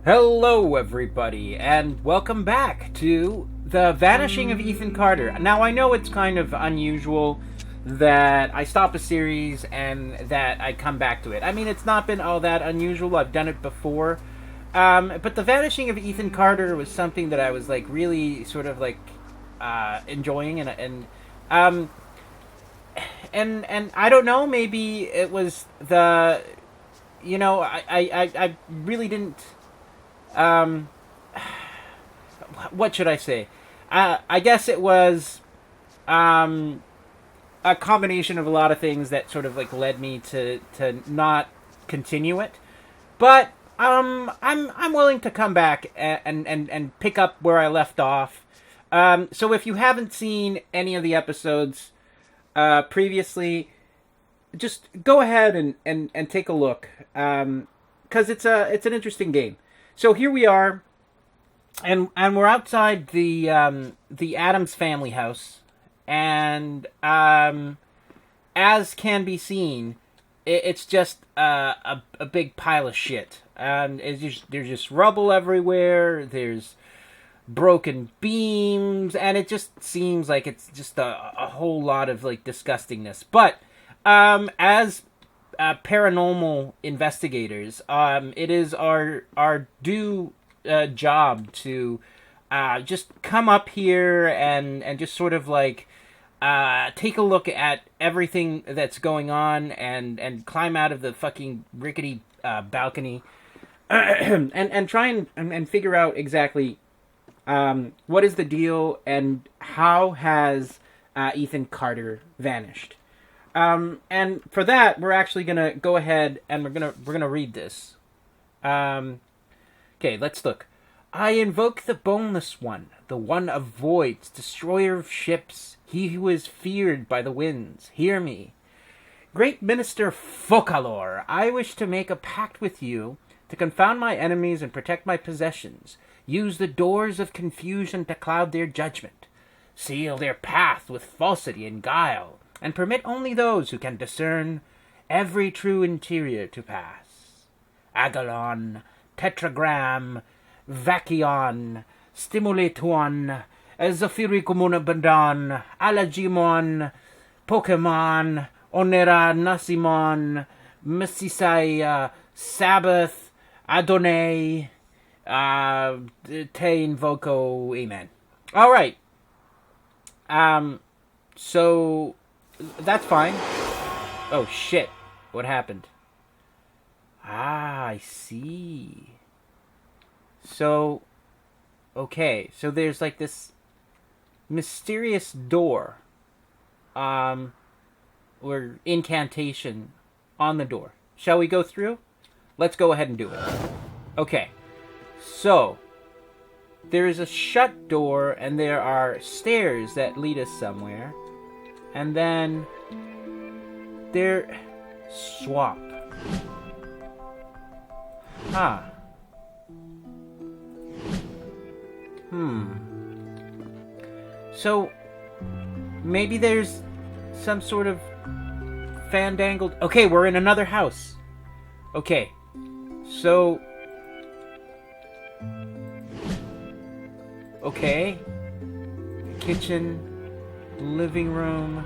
Hello, everybody, and welcome back to The Vanishing of Ethan Carter. Now, I know it's kind of unusual that I stop a series and that I come back to it. I mean, it's not been all that unusual. I've done it before. But The Vanishing of Ethan Carter was something that I was, really sort of, enjoying, and I don't know, maybe it was I really didn't, what should I say? I guess it was a combination of a lot of things that sort of led me to not continue it. But I'm willing to come back and pick up where I left off. So if you haven't seen any of the episodes previously, just go ahead and take a look, because it's an interesting game. So here we are, and we're outside the Addams family house, and as can be seen, it's just a big pile of shit. There's just rubble everywhere. There's broken beams, and it just seems like it's just a whole lot of disgustingness. But as paranormal investigators, it is our due job to just come up here and just sort of take a look at everything that's going on and climb out of the fucking rickety balcony and try and figure out exactly what is the deal and how has Ethan Carter vanished. And for that, we're actually gonna go ahead and we're gonna read this. Okay, let's look. I invoke the boneless one, the one of voids, destroyer of ships, he who is feared by the winds. Hear me. Great Minister Focalor, I wish to make a pact with you to confound my enemies and protect my possessions. Use the doors of confusion to cloud their judgment. Seal their path with falsity and guile, and permit only those who can discern every true interior to pass. Agalon, Tetragram, Vacion, Stimulatuon, Zafiricumunabandan, Alagimon, Pokemon, Onera Nasimon, Messisai, Sabbath, Adonai, Te Invoco, Amen. Alright. So that's fine. Oh shit. What happened? I see. So, okay. So there's this mysterious door, or incantation on the door. Shall we go through? Let's go ahead and do it. Okay. So, there is a shut door and there are stairs that lead us somewhere. And then there swap. Huh. So maybe there's some sort of fandangled. Okay, we're in another house. Okay. So okay. Kitchen, living room.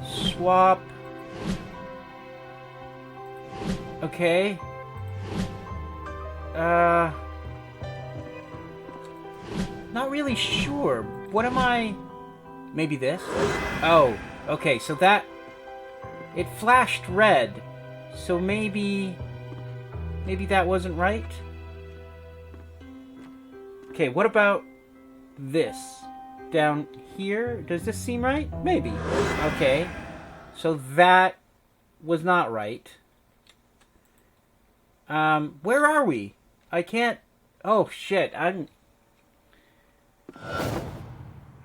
Swap. Okay. Not really sure. What am I? Maybe this? Oh, okay, so that... It flashed red. So maybe that wasn't right? Okay, what about this? Down here? Does this seem right? Maybe. Okay. So that was not right. Where are we? I can't... Oh, shit.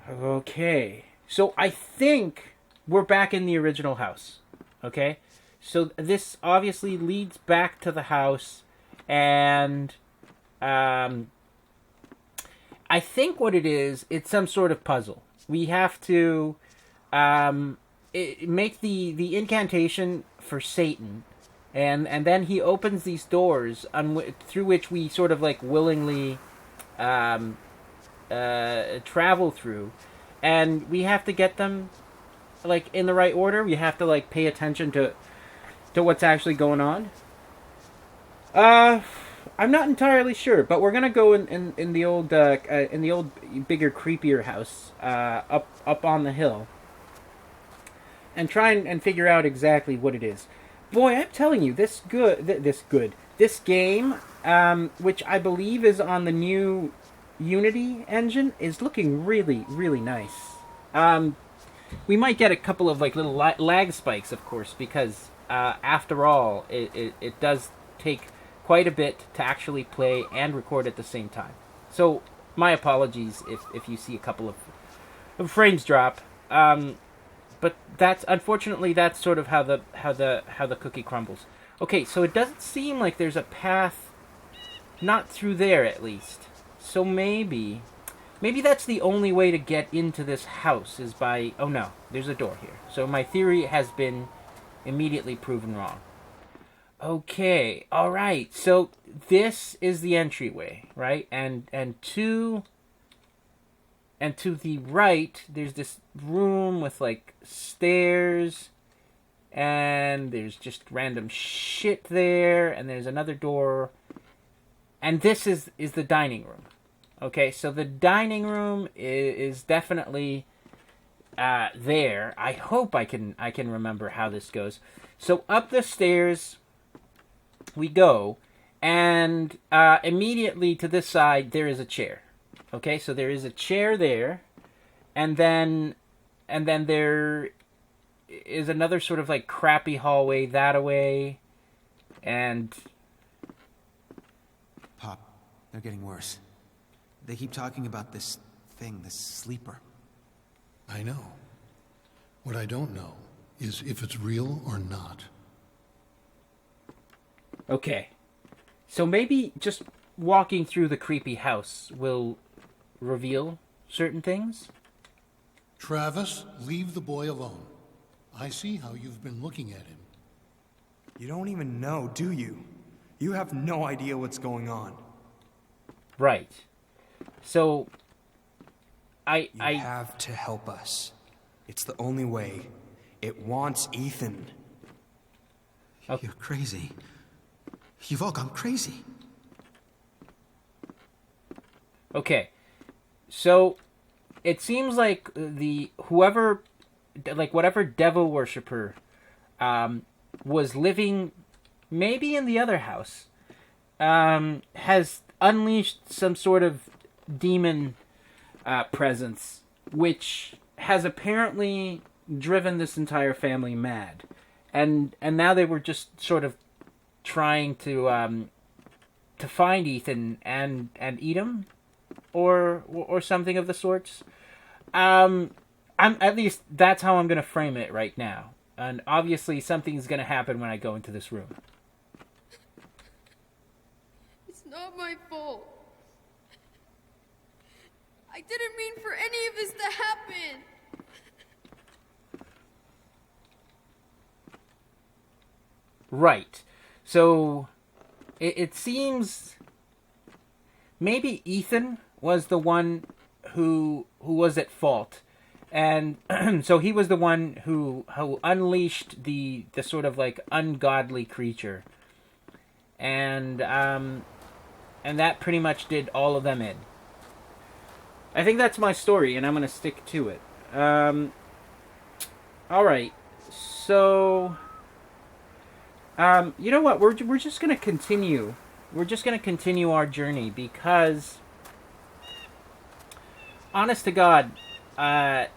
Okay. So I think we're back in the original house. Okay? So this obviously leads back to the house, and I think what it is, it's some sort of puzzle. We have to make the incantation for Satan, and then he opens these doors through which we sort of like willingly um, travel through, and we have to get them like in the right order. We have to like pay attention to what's actually going on. I'm not entirely sure, but we're gonna go in the old bigger, creepier house up on the hill, and try and figure out exactly what it is. Boy, I'm telling you, this game, which I believe is on the new Unity engine, is looking really, really nice. We might get a couple of like little lag spikes, of course, because after all, it does take quite a bit to actually play and record at the same time. So my apologies if you see a couple of frames drop. But that's unfortunately that's sort of how the cookie crumbles. Okay, so it doesn't seem like there's a path, not through there at least. So maybe that's the only way to get into this house is by... Oh no, there's a door here. So my theory has been immediately proven wrong. Okay, all right. So this is the entryway, right? And to the right, there's this room with like stairs, and there's just random shit there, and there's another door, and this is the dining room. Okay, so the dining room is definitely there. I hope I can remember how this goes. So up the stairs we go, and immediately to this side there is a chair. Okay, so there is a chair there, and then there is another sort of like crappy hallway that away, and... Pop, they're getting worse. They keep talking about this thing, this sleeper. I know. What I don't know is if it's real or not. Okay, so maybe just walking through the creepy house will reveal certain things? Travis, leave the boy alone. I see how you've been looking at him. You don't even know, do you? You have no idea what's going on. Right. So, You have to help us. It's the only way. It wants Ethan. Okay. You're crazy. You've all gone crazy. Okay. So, it seems like whatever devil worshiper was living maybe in the other house has unleashed some sort of demon presence, which has apparently driven this entire family mad, and now they were just sort of trying to find Ethan and eat him, or something of the sorts. I'm at least that's how I'm gonna frame it right now, and obviously something's gonna happen when I go into this room. It's not my fault. I didn't mean for any of this to happen. Right. So it seems maybe Ethan was the one who was at fault, and so he was the one who unleashed the sort of like ungodly creature, and that pretty much did all of them in. I think that's my story, and I'm gonna stick to it. All right, so you know what? We're just gonna continue. We're just gonna continue our journey because, honest to God, I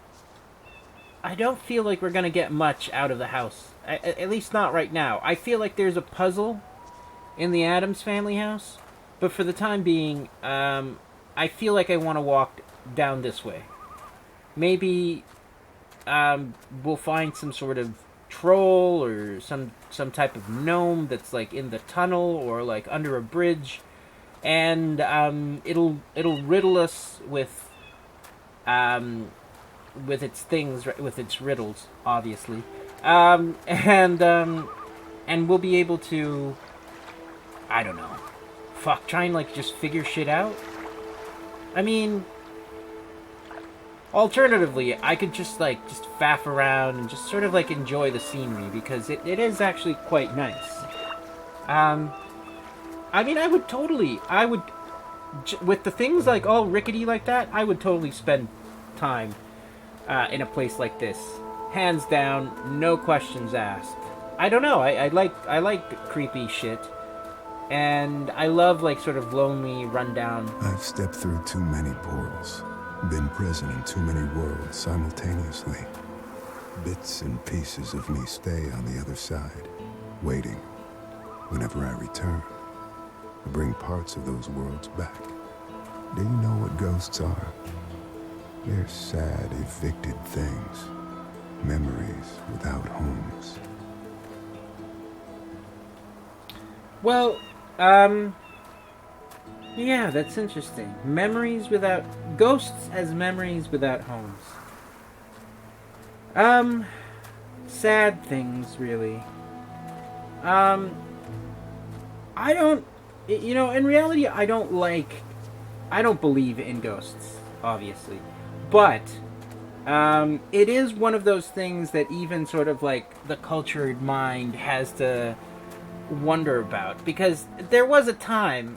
don't feel like we're gonna get much out of the house. At least not right now. I feel like there's a puzzle in the Addams family house, but for the time being, I feel like I want to walk down this way. Maybe we'll find some sort of troll or some type of gnome that's like in the tunnel or like under a bridge, and it'll riddle us with its things, with its riddles, obviously, and and we'll be able to, I don't know, try and like just figure shit out. I mean, alternatively, I could just faff around and just sort of like enjoy the scenery, because it is actually quite nice. I mean, I would, with the things like all rickety like that, I would totally spend time in a place like this. Hands down, no questions asked. I don't know, I like creepy shit. And I love like sort of lonely, rundown. I've stepped through too many portals, been present in too many worlds simultaneously. Bits and pieces of me stay on the other side, waiting. Whenever I return, I bring parts of those worlds back. Do you know what ghosts are? They're sad, evicted things. Memories without homes. Well, yeah, that's interesting. Ghosts as memories without homes. Sad things, really. I don't, in reality, I don't believe in ghosts, obviously. But, it is one of those things that even sort of like the cultured mind has to wonder about, because there was a time,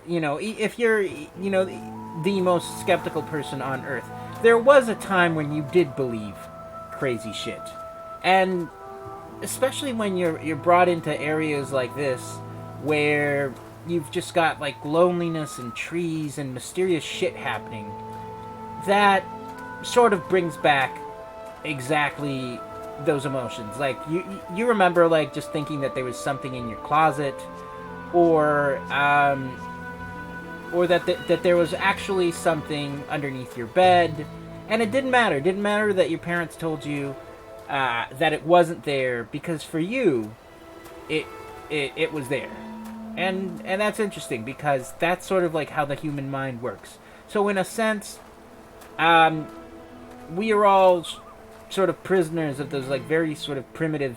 if you're, the most skeptical person on earth, there was a time when you did believe crazy shit. And especially when you're brought into areas like this where you've just got like loneliness and trees and mysterious shit happening, that sort of brings back exactly those emotions. Like you remember like just thinking that there was something in your closet, or that there was actually something underneath your bed, and it didn't matter. It didn't matter that your parents told you that it wasn't there, because for you, it was there. And that's interesting, because that's sort of like how the human mind works. So in a sense, we are all sort of prisoners of those like very sort of primitive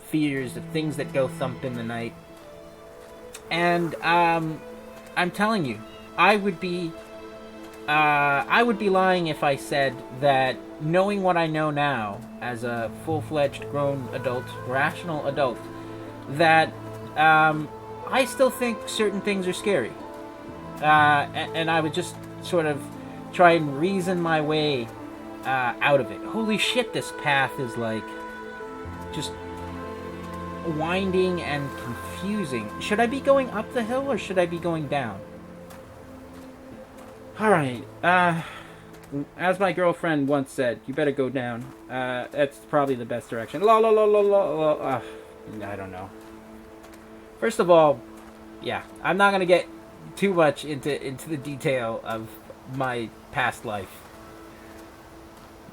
fears of things that go thump in the night. And I'm telling you, I would be lying if I said that, knowing what I know now as a full-fledged grown adult, rational adult, that I still think certain things are scary. And I would just sort of try and reason my way out of it. Holy shit, this path is like just winding and confusing. Should I be going up the hill or should I be going down? Alright, as my girlfriend once said, you better go down. That's probably the best direction. I don't know. First of all, yeah, I'm not gonna get too much into the detail of my past life,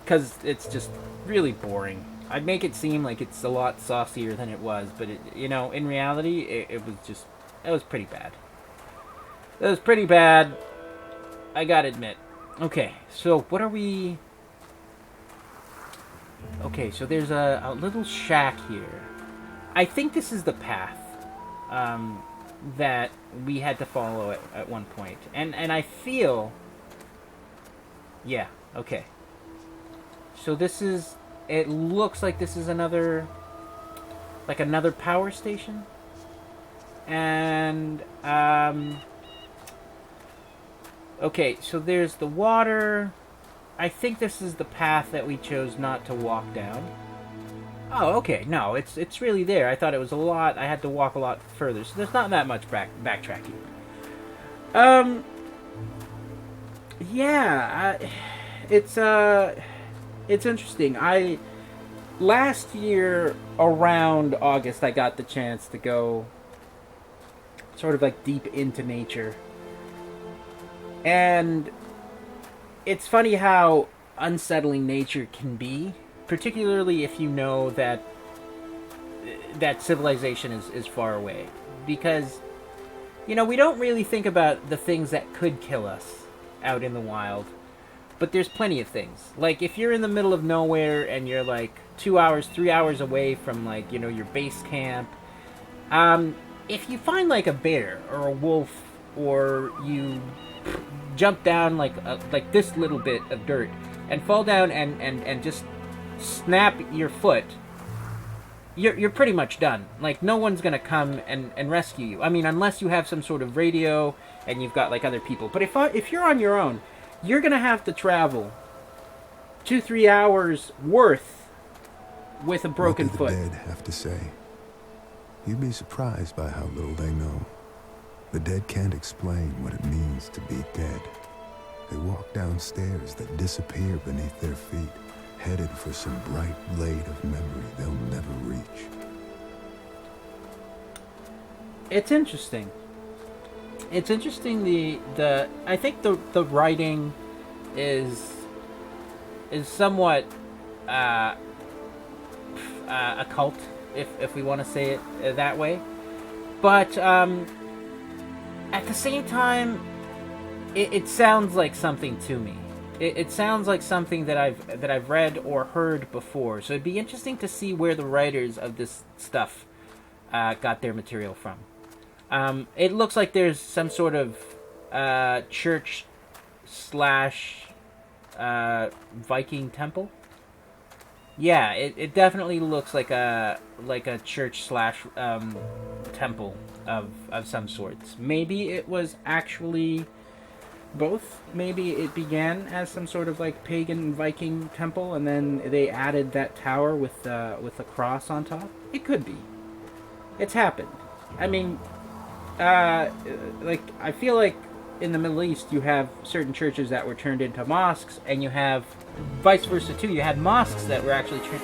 because it's just really boring. I'd make it seem like it's a lot saucier than it was, but in reality, it was pretty bad. It was pretty bad, I gotta admit. Okay, so what are we... Okay, so there's a little shack here. I think this is the path that we had to follow at one point. And I feel... Yeah, okay. So this is... It looks like this is another power station. And, okay, so there's the water. I think this is the path that we chose not to walk down. Oh, okay, no, it's really there. I thought it was a lot. I had to walk a lot further, so there's not that much backtracking. Yeah, it's interesting. Last year, around August, I got the chance to go sort of like deep into nature. And it's funny how unsettling nature can be, particularly if you know that civilization is far away. Because, we don't really think about the things that could kill us out in the wild. but there's plenty of things. Like, if you're in the middle of nowhere and you're, like, 2 hours, 3 hours away from, like, you know, your base camp, if you find, like, a bear or a wolf, or you jump down, like this little bit of dirt and fall down and just snap your foot, you're pretty much done. Like, no one's gonna come and rescue you. I mean, unless you have some sort of radio and you've got, like, other people. But if you're on your own, you're gonna have to travel 2-3 hours worth with a broken foot. What do the dead have to say? You'd be surprised by how little they know. The dead can't explain what it means to be dead. They walk down stairs that disappear beneath their feet, headed for some bright blade of memory they'll never reach. It's interesting. It's interesting. I think the writing is somewhat occult, if we want to say it that way, but at the same time, it sounds like something to me. It sounds like something that I've read or heard before. So it'd be interesting to see where the writers of this stuff got their material from. It looks like there's some sort of church / Viking temple. Yeah, it definitely looks like a church / temple of some sorts. Maybe it was actually both. Maybe it began as some sort of, like, pagan Viking temple, and then they added that tower with a cross on top. It could be. It's happened. I mean, like, I feel like in the Middle East you have certain churches that were turned into mosques, and you have vice versa too. You had mosques that were actually turned.